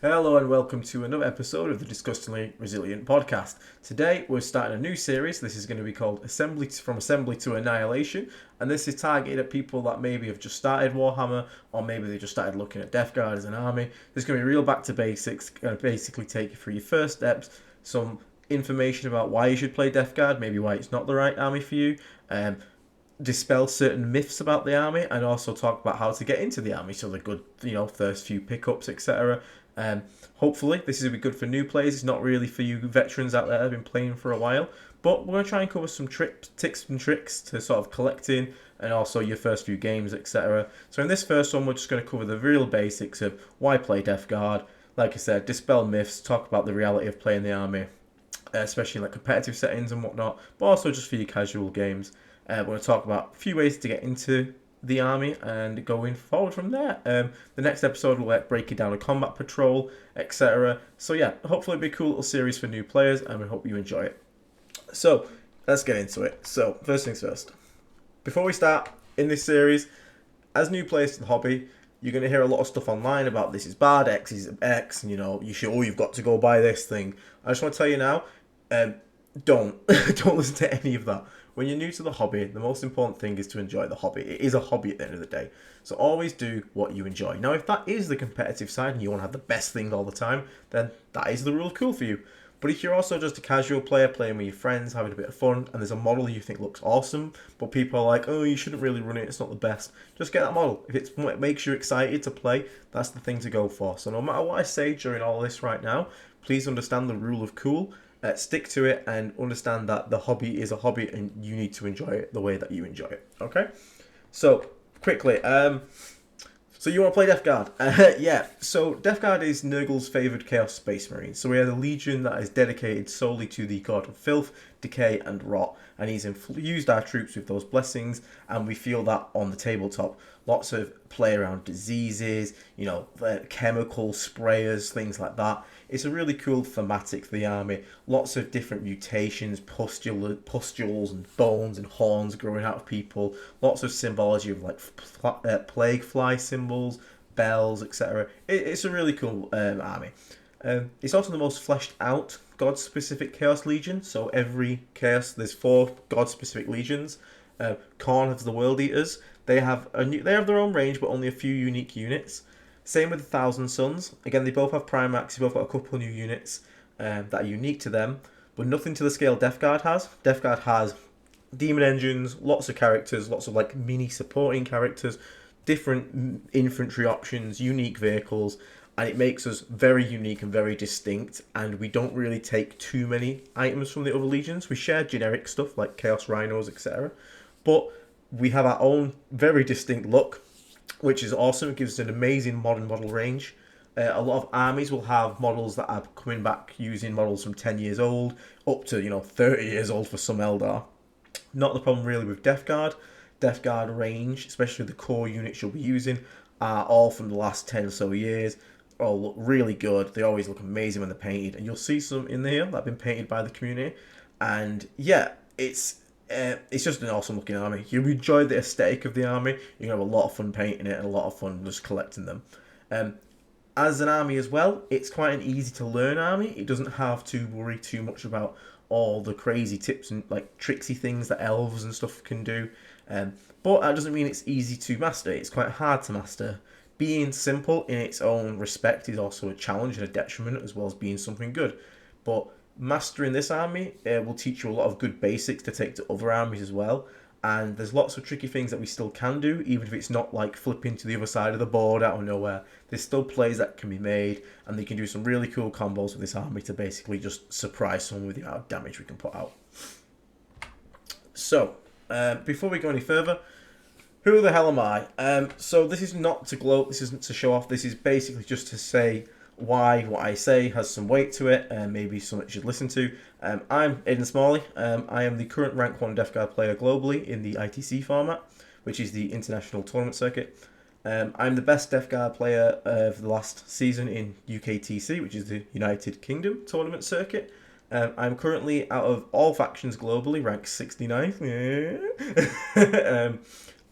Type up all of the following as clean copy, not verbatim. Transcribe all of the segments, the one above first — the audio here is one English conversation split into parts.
Hello and welcome to another episode of the Disgustingly Resilient podcast. Today we're starting a new series. This is going to be called From Assembly to Annihilation, and this is targeted at people that maybe have just started Warhammer, or maybe they just started looking at Death Guard as an army. This is going to be real back to basics, going to basically take you through your first steps, some information about why you should play Death Guard, maybe why it's not the right army for you, dispel certain myths about the army, and also talk about how to get into the army, so the good, first few pickups, etc. Hopefully this is going to be good for new players. It's not really for you veterans out there that have been playing for a while, but we're going to try and cover some tips and tricks to sort of collecting and also your first few games, etc. So in this first one, we're just going to cover the real basics of why play Death Guard. Like I said, dispel myths, talk about the reality of playing the army, especially in like competitive settings and whatnot, but also just for your casual games. We're going to talk about a few ways to get into the army and going forward from there. The next episode will break it down a combat patrol, etc. So yeah, hopefully it'll be a cool little series for new players, and we hope you enjoy it. So let's get into it. So first things first, before we start in this series, as new players to the hobby, you're going to hear a lot of stuff online about this is bad, X is X, and you've got to go buy this thing. I just want to tell you now, don't listen to any of that. When you're new to the hobby, the most important thing is to enjoy the hobby. It is a hobby at the end of the day. So always do what you enjoy. Now, if that is the competitive side and you want to have the best thing all the time, then that is the rule of cool for you. But if you're also just a casual player, playing with your friends, having a bit of fun, and there's a model you think looks awesome, but people are like, oh, you shouldn't really run it, it's not the best, just get that model. If it makes you excited to play, that's the thing to go for. So no matter what I say during all this right now, please understand the rule of cool. Stick to it and understand that the hobby is a hobby and you need to enjoy it the way that you enjoy it. Okay? So, quickly, so you want to play Death Guard? Yeah, so Death Guard is Nurgle's favoured Chaos Space Marine. So we have a legion that is dedicated solely to the god of filth, decay and rot. And he's infused our troops with those blessings, and we feel that on the tabletop. Lots of play around diseases, chemical sprayers, things like that. It's a really cool thematic for the army. Lots of different mutations, pustules and bones and horns growing out of people. Lots of symbology of like plague fly symbols, bells, etc. It's a really cool army. It's also the most fleshed out god-specific Chaos Legion. So every Chaos, there's 4 god-specific legions. Khorne has the World Eaters. They have their own range, but only a few unique units. Same with the Thousand Suns. Again, they both have Primax. They both got a couple of new units that are unique to them, but nothing to the scale Death Guard has. Death Guard has demon engines, lots of characters, lots of like mini supporting characters, different infantry options, unique vehicles, and it makes us very unique and very distinct, and we don't really take too many items from the other legions. We share generic stuff like Chaos Rhinos, etc., but we have our own very distinct look, which is awesome. It gives us an amazing modern model range. A lot of armies will have models that are coming back using models from 10 years old, up to 30 years old for some Eldar. Not the problem really with Death Guard. Death Guard range, especially the core units you'll be using, are all from the last 10 or so years. All look really good. They always look amazing when they're painted, and you'll see some in here that have been painted by the community. And yeah, it's just an awesome looking army. You'll enjoy the aesthetic of the army. You're going to have a lot of fun painting it and a lot of fun just collecting them. As an army as well, it's quite an easy to learn army. It doesn't have to worry too much about all the crazy tips and like tricksy things that elves and stuff can do. But that doesn't mean it's easy to master. It's quite hard to master. Being simple in its own respect is also a challenge and a detriment, as well as being something good. But mastering this army will teach you a lot of good basics to take to other armies as well. And there's lots of tricky things that we still can do, even if it's not like flipping to the other side of the board out of nowhere. There's still plays that can be made, and they can do some really cool combos with this army to basically just surprise someone with the amount of damage we can put out. So, before we go any further, who the hell am I? So this is not to gloat, this isn't to show off, this is basically just to say why what I say has some weight to it, and maybe something you should listen to. I'm Aidan Smalley. I am the current rank 1 Death Guard player globally in the ITC format, which is the International Tournament Circuit. I'm the best Death Guard player of the last season in UKTC, which is the United Kingdom Tournament Circuit. I'm currently, out of all factions globally, ranked 69th.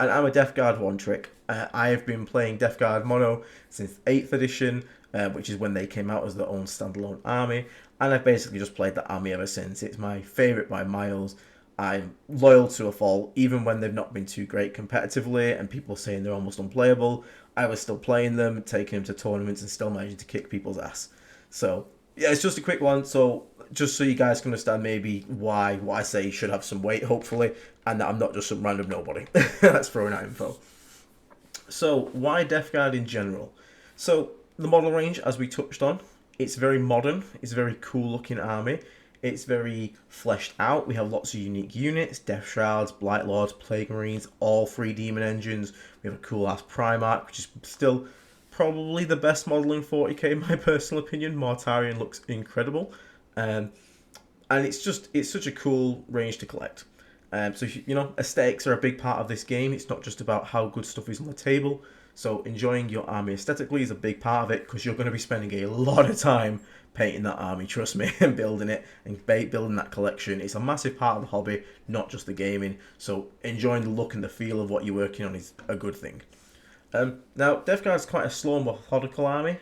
And I'm a Death Guard one trick. I have been playing Death Guard Mono since 8th edition. which is when they came out as their own standalone army. And I've basically just played that army ever since. It's my favourite by miles. I'm loyal to a fault, even when they've not been too great competitively and people saying they're almost unplayable. I was still playing them, taking them to tournaments and still managing to kick people's ass. So, yeah, it's just a quick one. So, just so you guys can understand maybe why what I say should have some weight, hopefully, and that I'm not just some random nobody that's throwing out info. So, why Death Guard in general? So, the model range, as we touched on, it's very modern. It's a very cool looking army. It's very fleshed out. We have lots of unique units, Death Shrouds, Blight Lords, Plague Marines, all 3 Demon Engines. We have a cool ass Primarch, which is still probably the best model in 40k in my personal opinion. Mortarion looks incredible. And it's such a cool range to collect. So, aesthetics are a big part of this game. It's not just about how good stuff is on the table. So enjoying your army aesthetically is a big part of it, because you're going to be spending a lot of time painting that army, trust me, and building it and building that collection. It's a massive part of the hobby, not just the gaming. So enjoying the look and the feel of what you're working on is a good thing. Now, Death Guard is quite a slow and methodical army.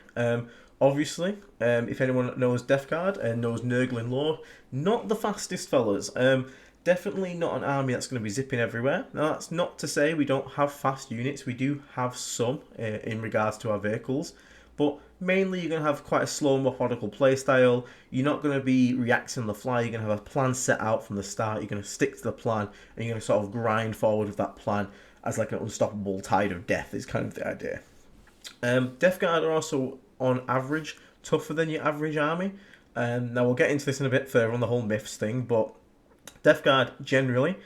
Obviously, if anyone knows Death Guard and knows Nurgle lore, not the fastest fellas. Definitely not an army that's going to be zipping everywhere. Now, that's not to say we don't have fast units. We do have some in regards to our vehicles. But mainly you're going to have quite a slow, methodical playstyle. You're not going to be reacting on the fly. You're going to have a plan set out from the start. You're going to stick to the plan. And you're going to sort of grind forward with that plan as like an unstoppable tide of death is kind of the idea. Death Guard are also, on average, tougher than your average army. Now, we'll get into this in a bit further on the whole myths thing, but Death Guard generally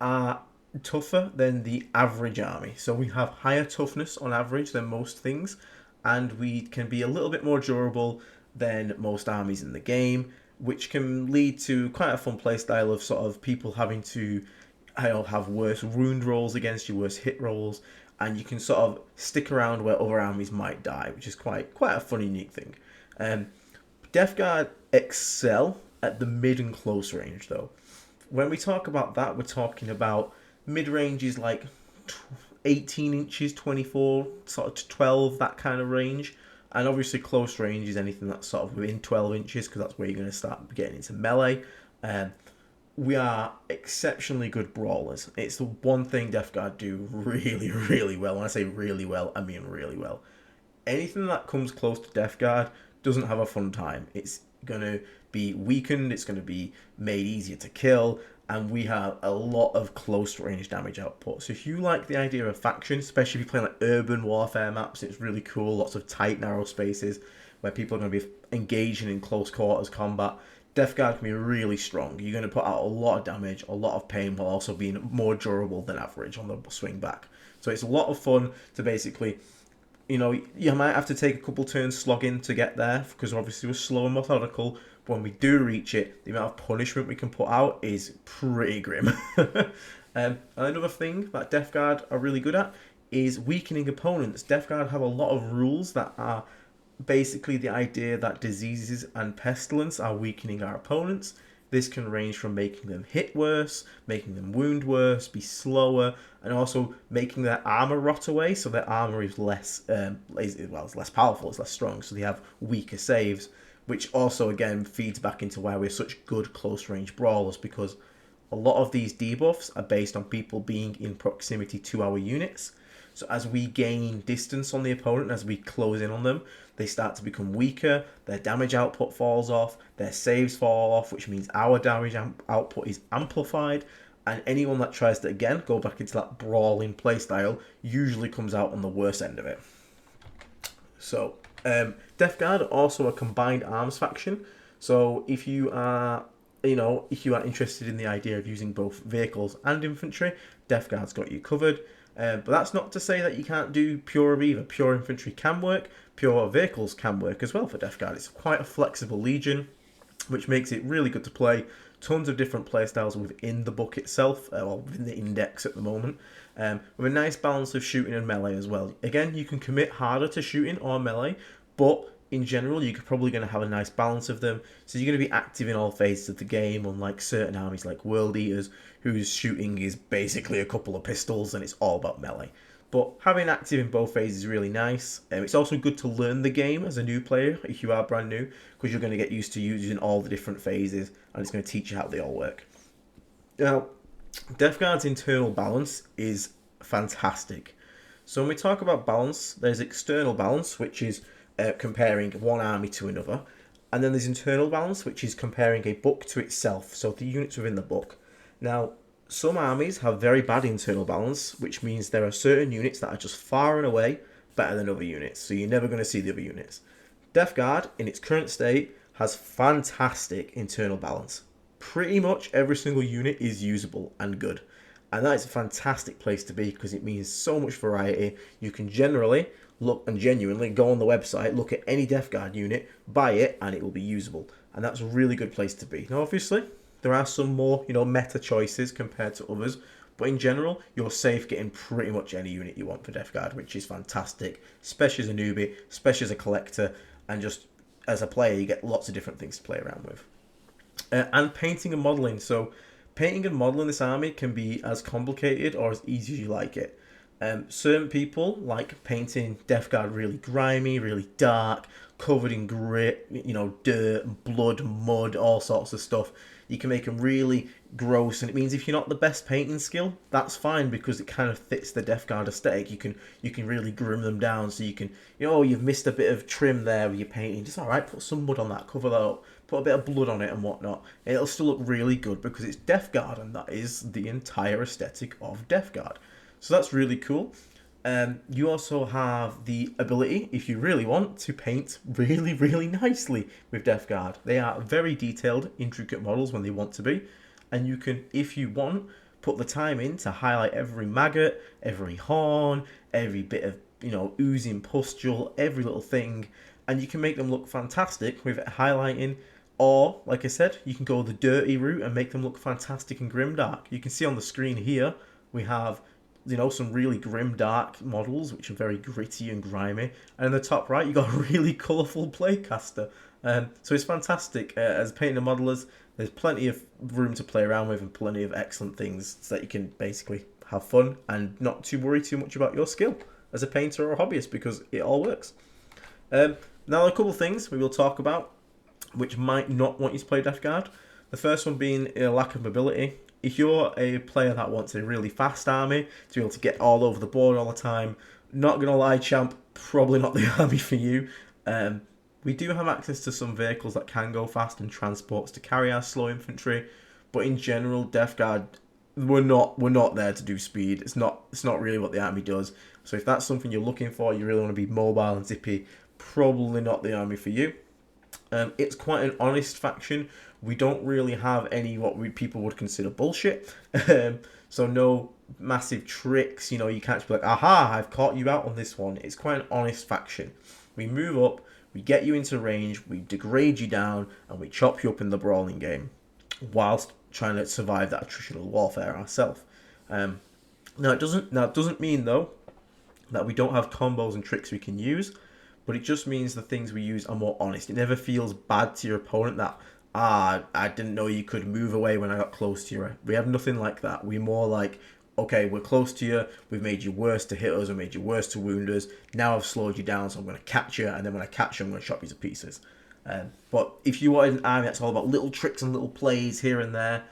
are tougher than the average army. So we have higher toughness on average than most things, and we can be a little bit more durable than most armies in the game, which can lead to quite a fun playstyle of sort of people having to have worse wound rolls against you, worse hit rolls, and you can sort of stick around where other armies might die, which is quite a fun, unique thing. Death Guard excel at the mid and close range, though. When we talk about that, we're talking about mid-ranges like 18 inches, 24, sort of to 12, that kind of range. And obviously close range is anything that's sort of within 12 inches, because that's where you're going to start getting into melee. We are exceptionally good brawlers. It's the one thing Death Guard do really, really well. When I say really well, I mean really well. Anything that comes close to Death Guard doesn't have a fun time. It's going to be weakened, it's going to be made easier to kill, and we have a lot of close range damage output. So if you like the idea of faction, especially if you're playing like urban warfare maps, it's really cool, lots of tight narrow spaces where people are going to be engaging in close quarters combat. Death Guard can be really strong. You're going to put out a lot of damage, a lot of pain, while also being more durable than average on the swing back. So it's a lot of fun to basically, you might have to take a couple turns slogging to get there, because obviously we're slow and methodical. But when we do reach it, the amount of punishment we can put out is pretty grim. Another thing that Death Guard are really good at is weakening opponents. Death Guard have a lot of rules that are basically the idea that diseases and pestilence are weakening our opponents. This can range from making them hit worse, making them wound worse, be slower, and also making their armor rot away, so their armor is less, it's less powerful, it's less strong, so they have weaker saves, which also again feeds back into why we're such good close range brawlers, because a lot of these debuffs are based on people being in proximity to our units. So as we gain distance on the opponent, as we close in on them, they start to become weaker, their damage output falls off, their saves fall off, which means our damage output is amplified, and anyone that tries to, again, go back into that brawling playstyle usually comes out on the worst end of it. So, Death Guard are also a combined arms faction, so if you are interested in the idea of using both vehicles and infantry, Death Guard's got you covered. But that's not to say that you can't do pure of either. Pure infantry can work, pure vehicles can work as well for Death Guard. It's quite a flexible legion, which makes it really good to play. Tons of different playstyles within the book itself, or within the index at the moment, with a nice balance of shooting and melee as well. Again, you can commit harder to shooting or melee, but in general, you're probably going to have a nice balance of them. So you're going to be active in all phases of the game, unlike certain armies like World Eaters, whose shooting is basically a couple of pistols and it's all about melee. But having active in both phases is really nice. It's also good to learn the game as a new player if you are brand new, because you're going to get used to using all the different phases, and it's going to teach you how they all work. Now, Death Guard's internal balance is fantastic. So when we talk about balance, there's external balance, which is comparing one army to another, and then there's internal balance, which is comparing a book to itself, so the units within the book. Now, some armies have very bad internal balance, which means there are certain units that are just far and away better than other units, so you're never going to see the other units. Death Guard, in its current state, has fantastic internal balance. Pretty much every single unit is usable and good. And that is a fantastic place to be because it means so much variety. You can generally look and genuinely go on the website, look at any Death Guard unit, buy it, and it will be usable. And that's a really good place to be. Now, obviously, there are some more, meta choices compared to others. But in general, you're safe getting pretty much any unit you want for Death Guard, which is fantastic. Especially as a newbie, especially as a collector, and just as a player, you get lots of different things to play around with. And painting and modelling. So painting and modelling this army can be as complicated or as easy as you like it. Certain people like painting Death Guard really grimy, really dark, covered in grit, dirt, blood, mud, all sorts of stuff. You can make them really gross, and it means if you're not the best painting skill, that's fine because it kind of fits the Death Guard aesthetic. You can really grim them down, so you can, you've missed a bit of trim there with your painting. Just alright, put some mud on that, cover that up, put a bit of blood on it and whatnot. It'll still look really good because it's Death Guard, and that is the entire aesthetic of Death Guard. So that's really cool. You also have the ability, if you really want, to paint really, really nicely with Death Guard. They are very detailed, intricate models when they want to be. And you can, if you want, put the time in to highlight every maggot, every horn, every bit of, oozing pustule, every little thing. And you can make them look fantastic with highlighting. Or, like I said, you can go the dirty route and make them look fantastic and grimdark. You can see on the screen here, we have some really grim dark models which are very gritty and grimy, and in the top right you got a really colourful playcaster. So it's fantastic. As painting modelers, there's plenty of room to play around with and plenty of excellent things so that you can basically have fun and not to worry too much about your skill as a painter or a hobbyist, because it all works. Now a couple of things we will talk about which might not want you to play Death Guard. The first one being a lack of mobility. If you're a player that wants a really fast army to be able to get all over the board all the time, not gonna lie, champ, probably not the army for you. We do have access to some vehicles that can go fast and transports to carry our slow infantry, but in general, Death Guard, we're not there to do speed. It's not really what the army does. So if that's something you're looking for, you really want to be mobile and zippy, probably not the army for you. It's quite an honest faction. We don't really have any people would consider bullshit. So no massive tricks. You can't just be like, aha, I've caught you out on this one. It's quite an honest faction. We move up, we get you into range, we degrade you down, and we chop you up in the brawling game, whilst trying to survive that attritional warfare ourselves. Now it doesn't mean though that we don't have combos and tricks we can use, but it just means the things we use are more honest. It never feels bad to your opponent that, I didn't know you could move away when I got close to you. We have nothing like that. We're more like, okay, we're close to you, we've made you worse to hit us, we've made you worse to wound us, now I've slowed you down, so I'm going to catch you, and then when I catch you, I'm going to chop you to pieces. But if you wanted an army that's all about little tricks and little plays here and there,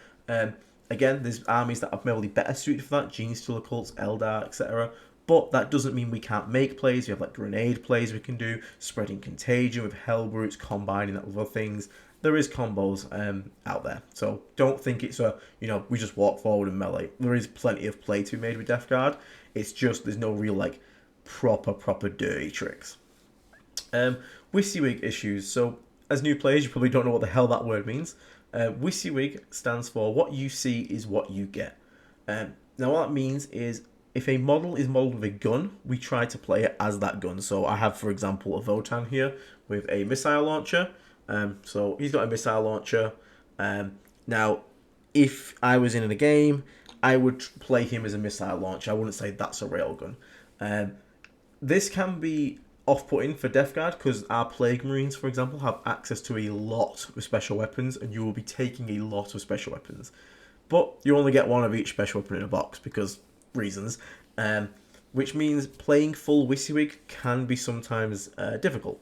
again, there's armies that are probably better suited for that, Gene Stealer Cults, Eldar, etc. But that doesn't mean we can't make plays. We have like grenade plays we can do, spreading contagion with Hellbrutes, combining that with other things. There is combos out there. So don't think it's we just walk forward and melee. There is plenty of play to be made with Death Guard. It's just there's no real like proper dirty tricks. WYSIWYG issues. So as new players, you probably don't know what the hell that word means. WYSIWYG stands for what you see is what you get. Now what that means is if a model is modeled with a gun, we try to play it as that gun. So I have, for example, a Votan here with a missile launcher. So he's got a missile launcher. Now, if I was in a game, I would play him as a missile launcher. I wouldn't say that's a railgun. This can be off-putting for Death Guard because our Plague Marines, for example, have access to a lot of special weapons, and you will be taking a lot of special weapons. But you only get one of each special weapon in a box because reasons. which means playing full WYSIWYG can be sometimes difficult.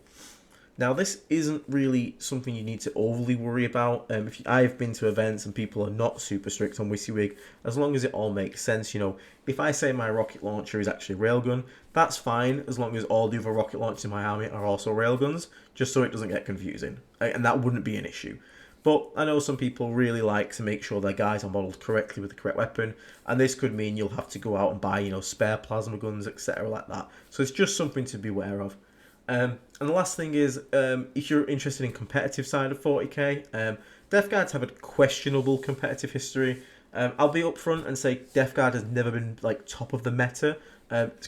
Now, this isn't really something you need to overly worry about. I've been to events and people are not super strict on WYSIWYG, as long as it all makes sense. If I say my rocket launcher is actually railgun, that's fine, as long as all the other rocket launchers in my army are also railguns, just so it doesn't get confusing. And that wouldn't be an issue. But I know some people really like to make sure their guys are modelled correctly with the correct weapon, and this could mean you'll have to go out and buy, spare plasma guns, etc. like that. So it's just something to be aware of. And the last thing is, if you're interested in competitive side of 40k, Death Guards have a questionable competitive history. I'll be upfront and say Death Guard has never been top of the meta.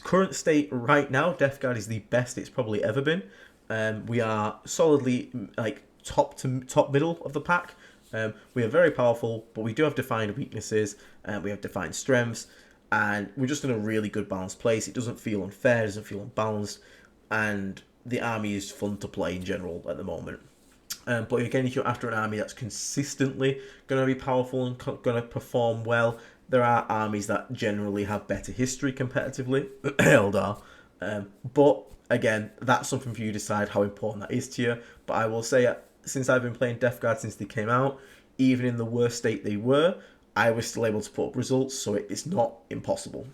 Current state right now, Death Guard is the best it's probably ever been. We are solidly top middle of the pack. We are very powerful, but we do have defined weaknesses, and we have defined strengths, and we're just in a really good balanced place. It doesn't feel unfair, it doesn't feel unbalanced, and the army is fun to play in general at the moment. But again, if you're after an army that's consistently going to be powerful and going to perform well, there are armies that generally have better history competitively. Eldar. But again, that's something for you to decide how important that is to you. But I will say, since I've been playing Death Guard since they came out, even in the worst state they were, I was still able to put up results, so it's not impossible.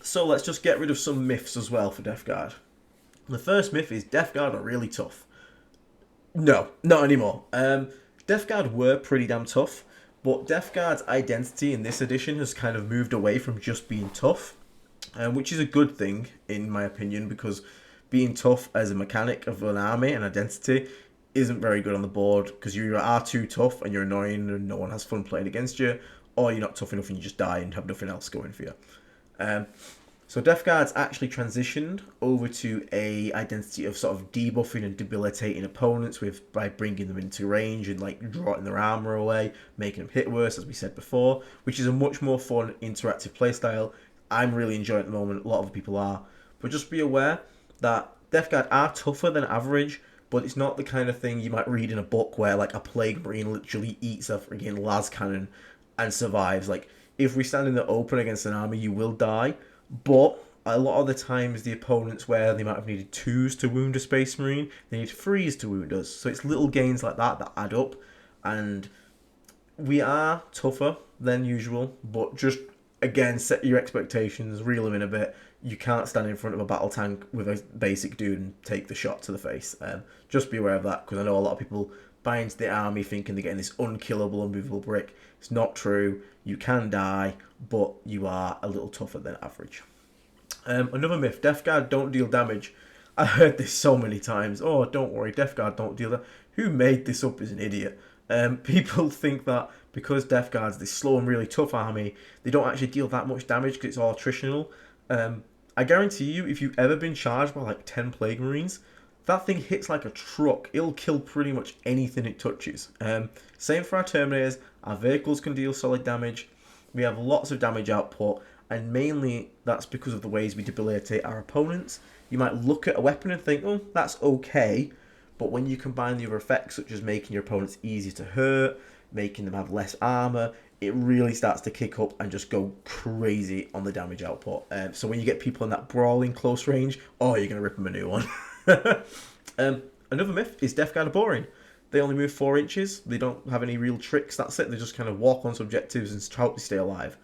So let's just get rid of some myths as well for Death Guard. The first myth is Death Guard are really tough. No, not anymore. Death Guard were pretty damn tough, but Death Guard's identity in this edition has kind of moved away from just being tough, which is a good thing in my opinion, because being tough as a mechanic of an army and identity isn't very good on the board, because you are too tough and you're annoying and no one has fun playing against you, or you're not tough enough and you just die and have nothing else going for you. So Death Guard's actually transitioned over to a identity of sort of debuffing and debilitating opponents by bringing them into range and drawing their armor away, making them hit worse, as we said before, which is a much more fun interactive playstyle. I'm really enjoying it at the moment. A lot of people are, but just be aware that Death Guard are tougher than average, but it's not the kind of thing you might read in a book where a Plague Marine literally eats a freaking las cannon and survives. If we stand in the open against an army, you will die. But a lot of the times, the opponents where they might have needed 2s to wound a Space Marine, they need 3s to wound us. So it's little gains like that add up. And we are tougher than usual, but just, again, set your expectations, reel them in a bit. You can't stand in front of a battle tank with a basic dude and take the shot to the face. Just be aware of that, because I know a lot of people buy into the army thinking they're getting this unkillable, unmovable brick. It's not true. You can die, but you are a little tougher than average. Another myth, Death Guard don't deal damage. I heard this so many times. Oh, don't worry, Death Guard don't deal damage. Who made this up is an idiot. People think that because Death Guard's this slow and really tough army, they don't actually deal that much damage because it's all attritional. I guarantee you, if you've ever been charged by 10 Plague Marines, that thing hits like a truck. It'll kill pretty much anything it touches. Same for our Terminators. Our vehicles can deal solid damage. We have lots of damage output, and mainly that's because of the ways we debilitate our opponents. You might look at a weapon and think, oh, that's okay, but when you combine the other effects, such as making your opponents easier to hurt, making them have less armor, it really starts to kick up and just go crazy on the damage output. So when you get people in that brawling close range, oh, you're going to rip them a new one. Another myth is Death Guard are boring. They only move 4 inches. They don't have any real tricks. That's it. They just kind of walk on objectives and try to stay alive.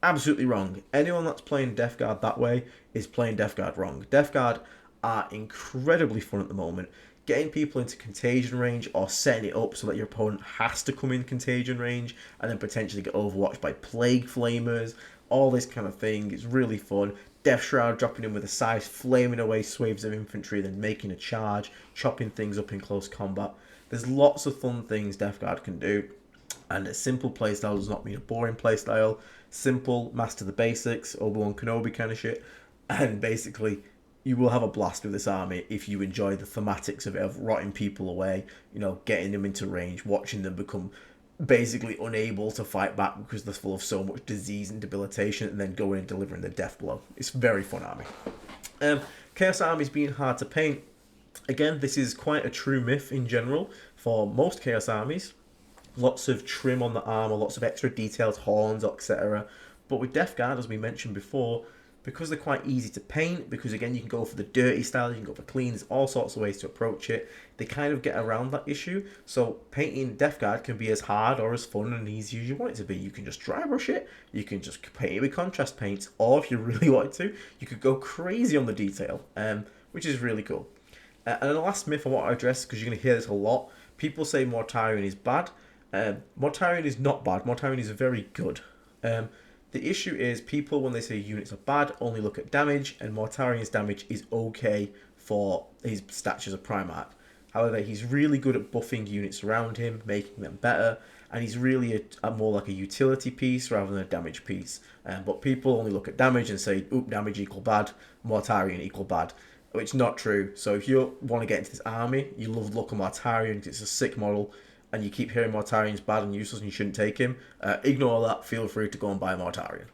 Absolutely wrong. Anyone that's playing Death Guard that way is playing Death Guard wrong. Death Guard are incredibly fun at the moment. Getting people into contagion range or setting it up so that your opponent has to come in contagion range and then potentially get overwatched by Plague Flamers, all this kind of thing is really fun. Death Shroud dropping in with a size, flaming away swaves of infantry, then making a charge, chopping things up in close combat. There's lots of fun things Death Guard can do, and a simple playstyle does not mean a boring playstyle. Simple, master the basics, Obi-Wan Kenobi kind of shit, and basically you will have a blast with this army if you enjoy the thematics of rotting people away, getting them into range, watching them become basically unable to fight back because they're full of so much disease and debilitation, and then going and delivering the death blow. It's a very fun army. Chaos armies being hard to paint. Again, this is quite a true myth in general for most Chaos armies. Lots of trim on the armor, lots of extra details, horns, etc. But with Death Guard, as we mentioned before, because they're quite easy to paint, because again you can go for the dirty style, you can go for clean, there's all sorts of ways to approach it, they kind of get around that issue. So painting Death Guard can be as hard or as fun and easy as you want it to be. You can just dry brush it, you can just paint it with contrast paints, or if you really wanted to, you could go crazy on the detail, which is really cool. And the last myth I want to address, because you're going to hear this a lot, people say Mortarion is bad. Mortarion is not bad, Mortarion is very good. The issue is people, when they say units are bad, only look at damage, and Mortarion's damage is okay for his stats as a Primarch. However, he's really good at buffing units around him, making them better, and he's really a more like a utility piece rather than a damage piece. But people only look at damage and say, oop, damage equal bad, Mortarion equal bad, which is not true. So if you want to get into this army, you love the look of Mortarion because it's a sick model, and you keep hearing Mortarion's bad and useless and you shouldn't take him, ignore that, feel free to go and buy Mortarion.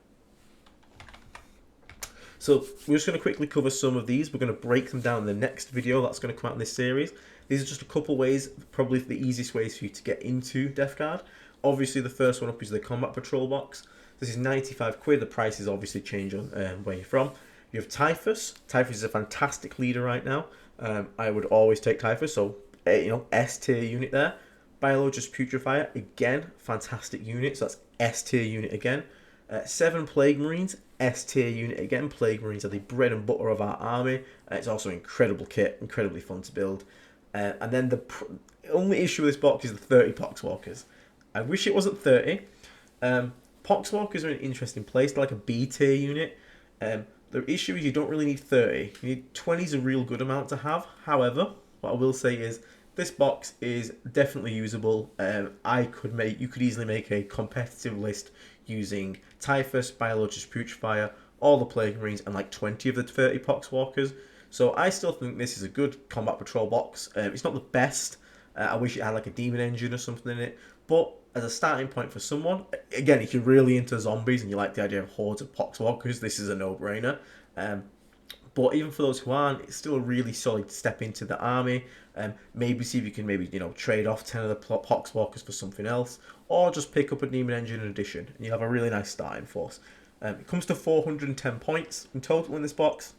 So we're just going to quickly cover some of these. We're going to break them down in the next video that's going to come out in this series. These are just a couple ways, probably the easiest ways for you to get into Death Guard. Obviously the first one up is the Combat Patrol box. This is 95 quid, the prices obviously change on where you're from. You have Typhus. Typhus is a fantastic leader right now. I would always take Typhus, so S tier unit there. Biologist Putrefier, again, fantastic unit, so that's S tier unit again. 7 Plague Marines, S tier unit again. Plague Marines are the bread and butter of our army. It's also an incredible kit, incredibly fun to build. And then the only issue with this box is the 30 Poxwalkers. I wish it wasn't 30. Poxwalkers are an interesting place, they're like a B tier unit. The issue is you don't really need 30. You need 20 is a real good amount to have. However, what I will say is this box is definitely usable. You could easily make a competitive list using Typhus, Biologist Putrefier, all the Plague Marines, and like 20 of the 30 Poxwalkers. So I still think this is a good Combat Patrol box. It's not the best. I wish it had like a Demon Engine or something in it. But as a starting point for someone, again, if you're really into zombies and you like the idea of hordes of Poxwalkers, this is a no-brainer. But even for those who aren't, it's still a really solid step into the army. Maybe see if you can trade off 10 of the Poxwalkers for something else, or just pick up a Demon Engine addition, and you'll have a really nice starting force. It comes to 410 points in total in this box,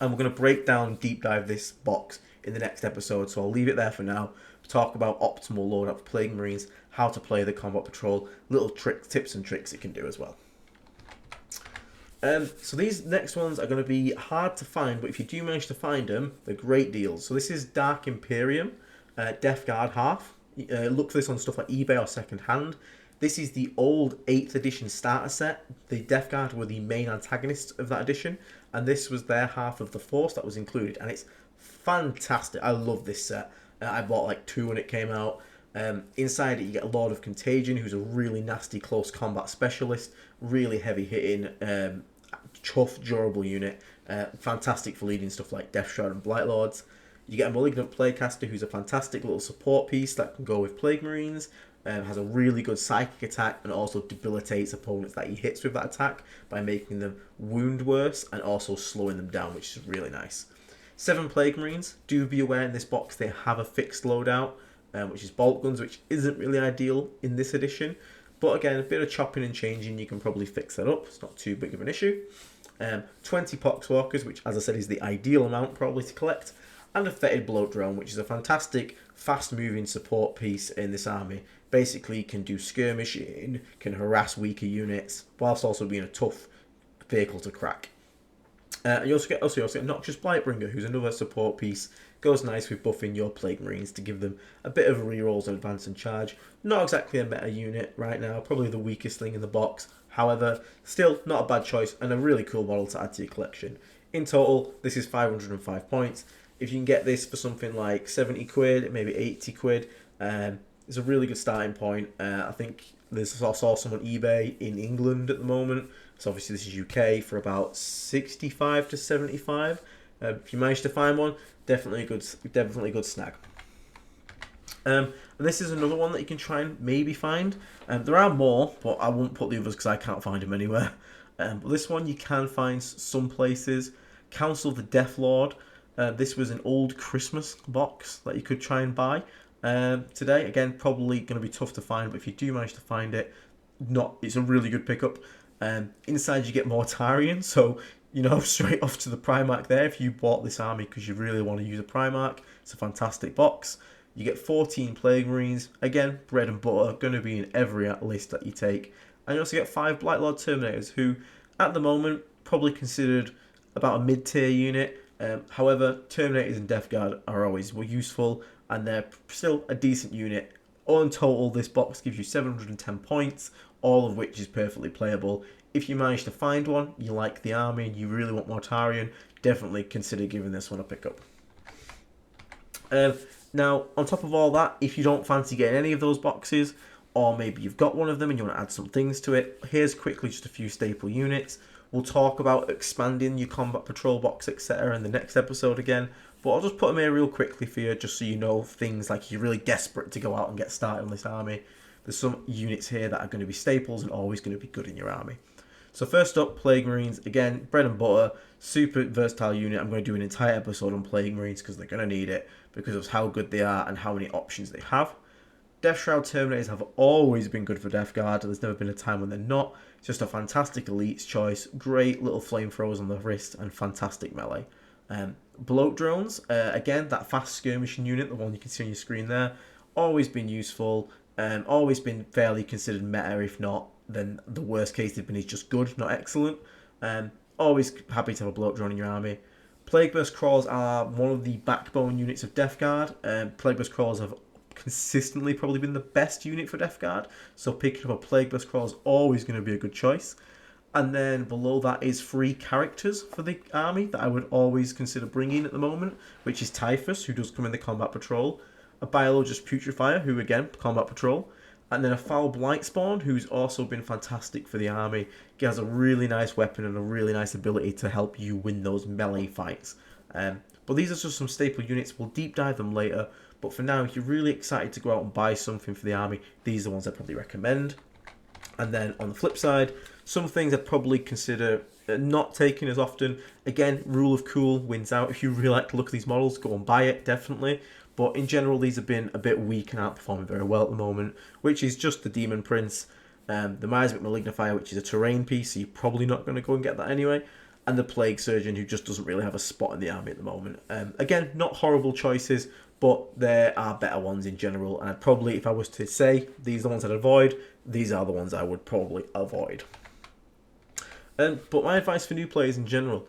and we're going to break down, deep dive this box in the next episode, so I'll leave it there for now. Talk about optimal loadout for Plague Marines, how to play the Combat Patrol, little tips and tricks it can do as well. So these next ones are going to be hard to find, but if you do manage to find them, they're great deals. So this is Dark Imperium, Death Guard half. Look for this on stuff like eBay or second hand. This is the old 8th edition starter set. The Death Guard were the main antagonists of that edition, and this was their half of the force that was included, and it's fantastic. I love this set. I bought like 2 when it came out. Inside it you get a Lord of Contagion, who's a really nasty close combat specialist, really heavy hitting, tough, durable unit, fantastic for leading stuff like Death Shroud and Blight Lords. You get a Malignant Plaguecaster, who's a fantastic little support piece that can go with Plague Marines, has a really good psychic attack, and also debilitates opponents that he hits with that attack by making them wound worse and also slowing them down, which is really nice. 7 Plague Marines. Do be aware in this box they have a fixed loadout, which is bolt guns, which isn't really ideal in this edition. But again, a bit of chopping and changing, you can probably fix that up. It's not too big of an issue. 20 Poxwalkers, which as I said is the ideal amount probably to collect. And a Fetid Bloat Drone, which is a fantastic fast-moving support piece in this army. Basically can do skirmishing, can harass weaker units, whilst also being a tough vehicle to crack. You also get Noxious Blightbringer, who's another support piece. Goes nice with buffing your Plague Marines to give them a bit of rerolls and advance and charge. Not exactly a meta unit right now, probably the weakest thing in the box. However, still not a bad choice and a really cool model to add to your collection. In total, this is 505 points. If you can get this for something like 70 quid, maybe 80 quid, it's a really good starting point. I think I saw some on eBay in England at the moment. So obviously this is UK for about 65 to 75. If you manage to find one, definitely a good snag. And this is another one that you can try and maybe find. There are more, but I won't put the others because I can't find them anywhere. But this one you can find some places. Council of the Death Lord. This was an old Christmas box that you could try and buy. Today, again, probably going to be tough to find, but if you do manage to find it, it's a really good pickup. Inside you get Mortarion, so straight off to the Primarch there. If you bought this army because you really want to use a Primarch, it's a fantastic box. You get 14 Plague Marines, again, bread and butter, going to be in every list that you take. And you also get 5 Blightlord Terminators, who, at the moment, probably considered about a mid-tier unit. However, Terminators and Death Guard are always useful, and they're still a decent unit. All in total, this box gives you 710 points, all of which is perfectly playable. If you manage to find one, you like the army, and you really want Mortarion, definitely consider giving this one a pick up. Now, on top of all that, if you don't fancy getting any of those boxes, or maybe you've got one of them and you want to add some things to it, here's quickly just a few staple units. We'll talk about expanding your combat patrol box, etc. in the next episode again, but I'll just put them here real quickly for you, just so you know things like you're really desperate to go out and get started on this army. There's some units here that are going to be staples and always going to be good in your army. So first up, Plague Marines. Again, bread and butter, super versatile unit. I'm going to do an entire episode on Plague Marines because they're going to need it because of how good they are and how many options they have. Death Shroud Terminators have always been good for Death Guard. There's never been a time when they're not. It's just a fantastic elite's choice. Great little flamethrowers on the wrist and fantastic melee. Bloat Drones, again, that fast skirmishing unit, the one you can see on your screen there, always been useful. Always been fairly considered meta, if not, then the worst case they've been is just good, not excellent. Always happy to have a Bloat Drone in your army. Plague Burst Crawls are one of the backbone units of Death Guard. Plague Burst Crawls have consistently probably been the best unit for Death Guard, so picking up a Plague Burst Crawl is always going to be a good choice. And then below that is 3 characters for the army that I would always consider bringing at the moment, which is Typhus, who does come in the Combat Patrol, a Biologist Putrefier, who again, Combat Patrol, and then a Foul Blightspawn, who's also been fantastic for the army. He has a really nice weapon and a really nice ability to help you win those melee fights. But these are just some staple units. We'll deep dive them later. But for now, if you're really excited to go out and buy something for the army, these are the ones I'd probably recommend. And then on the flip side, some things I'd probably consider not taking as often. Again, rule of cool wins out. If you really like to look at these models, go and buy it, definitely. But in general, these have been a bit weak and aren't performing very well at the moment, which is just the Demon Prince, the Miasmic Malignifier, which is a terrain piece, so you're probably not going to go and get that anyway, and the Plague Surgeon, who just doesn't really have a spot in the army at the moment. Again, not horrible choices, but there are better ones in general, and I'd probably, if I was to say these are the ones I'd avoid, these are the ones I would probably avoid. But my advice for new players in general,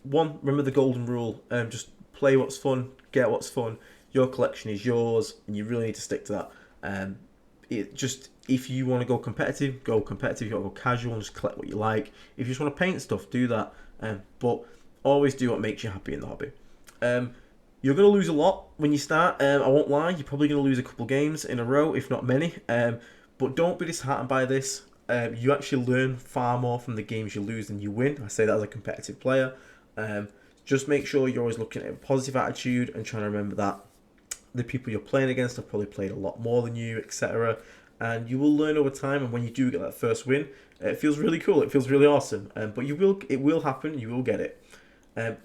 one, remember the golden rule, just play what's fun, get what's fun. Your collection is yours, and you really need to stick to that. If you want to go competitive, go competitive. If you want to go casual and just collect what you like. If you just want to paint stuff, do that. But always do what makes you happy in the hobby. You're going to lose a lot when you start. I won't lie, you're probably going to lose a couple games in a row, if not many. But don't be disheartened by this. You actually learn far more from the games you lose than you win. I say that as a competitive player. Just make sure you're always looking at a positive attitude and trying to remember that the people you're playing against have probably played a lot more than you, etc. And you will learn over time, and when you do get that first win, it feels really cool, it feels really awesome. But it will happen, you will get it.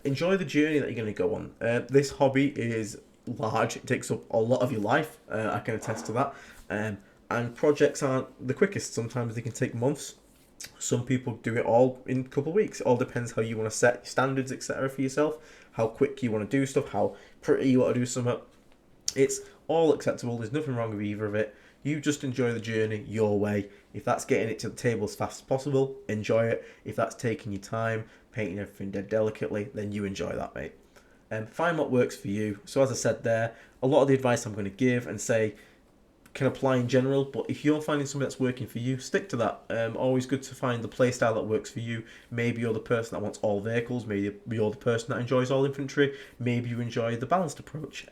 Enjoy the journey that you're going to go on. This hobby is large, it takes up a lot of your life, I can attest to that. And projects aren't the quickest, sometimes they can take months. Some people do it all in a couple of weeks. It all depends how you want to set standards, etc. for yourself, how quick you want to do stuff, how pretty you want to do something. It's all acceptable, there's nothing wrong with either of it. You just enjoy the journey your way. If that's getting it to the table as fast as possible, enjoy it. If that's taking your time, painting everything dead delicately, then you enjoy that, mate. Find what works for you. So as I said there, a lot of the advice I'm going to give and say can apply in general, but if you're finding something that's working for you, stick to that. Always good to find the playstyle that works for you. Maybe you're the person that wants all vehicles, maybe you're the person that enjoys all infantry, maybe you enjoy the balanced approach.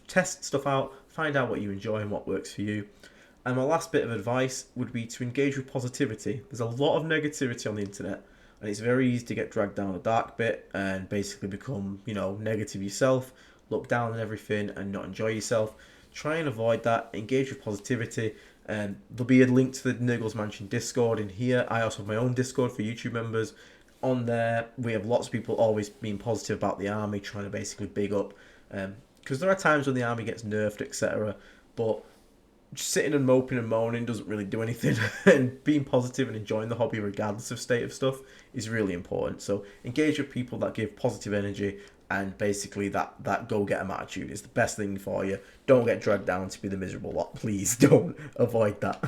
Test stuff out, find out what you enjoy and what works for you. And my last bit of advice would be to engage with positivity. There's a lot of negativity on the internet, and it's very easy to get dragged down a dark bit and basically become, negative yourself, look down on everything and not enjoy yourself. Try and avoid that. Engage with positivity. There'll be a link to the Nurgle's Mansion Discord in here. I also have my own Discord for YouTube members. On there, we have lots of people always being positive about the army, trying to basically big up. Because there are times when the army gets nerfed, etc. But just sitting and moping and moaning doesn't really do anything. And being positive and enjoying the hobby regardless of state of stuff is really important. So engage with people that give positive energy, and basically that go-getter attitude is the best thing for you. Don't get dragged down to be the miserable lot. Please don't. Avoid that.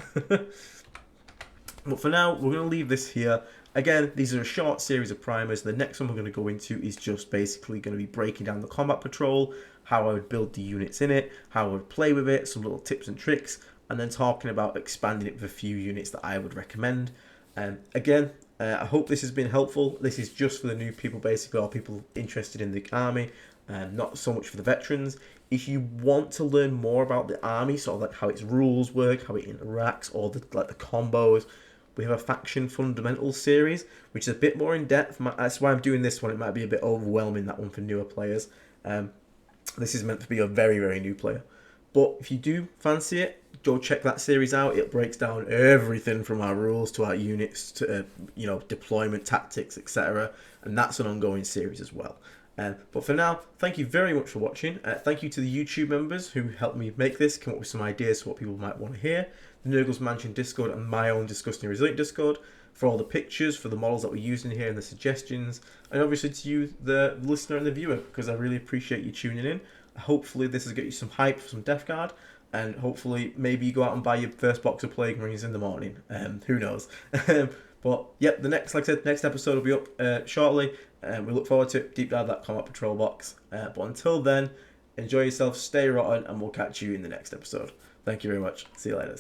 But for now, we're going to leave this here. Again, these are a short series of primers. The next one we're going to go into is just basically going to be breaking down the combat patrol, how I would build the units in it, how I would play with it, some little tips and tricks, and then talking about expanding it with a few units that I would recommend. Again, I hope this has been helpful. This is just for the new people, basically, or people interested in the army, not so much for the veterans. If you want to learn more about the army, sort of like how its rules work, how it interacts, or the combos, we have a faction fundamentals series, which is a bit more in depth. That's why I'm doing this one. It might be a bit overwhelming, that one, for newer players. This is meant to be a very, very new player. But if you do fancy it, go check that series out. It breaks down everything from our rules to our units to deployment tactics, etc. And that's an ongoing series as well. But for now, thank you very much for watching. Thank you to the YouTube members who helped me make this, come up with some ideas for what people might want to hear. The Nurgle's Mansion Discord and my own Disgusting Resilient Discord for all the pictures, for the models that we're using here and the suggestions. And obviously to you, the listener and the viewer, because I really appreciate you tuning in. Hopefully this has got you some hype for some Death Guard. And hopefully maybe you go out and buy your first box of Plague Marines in the morning. Who knows? But yep, like I said, next episode will be up shortly. We look forward to it. Deep dive that Combat Patrol box. But until then, enjoy yourself, stay rotten, and we'll catch you in the next episode. Thank you very much. See you later.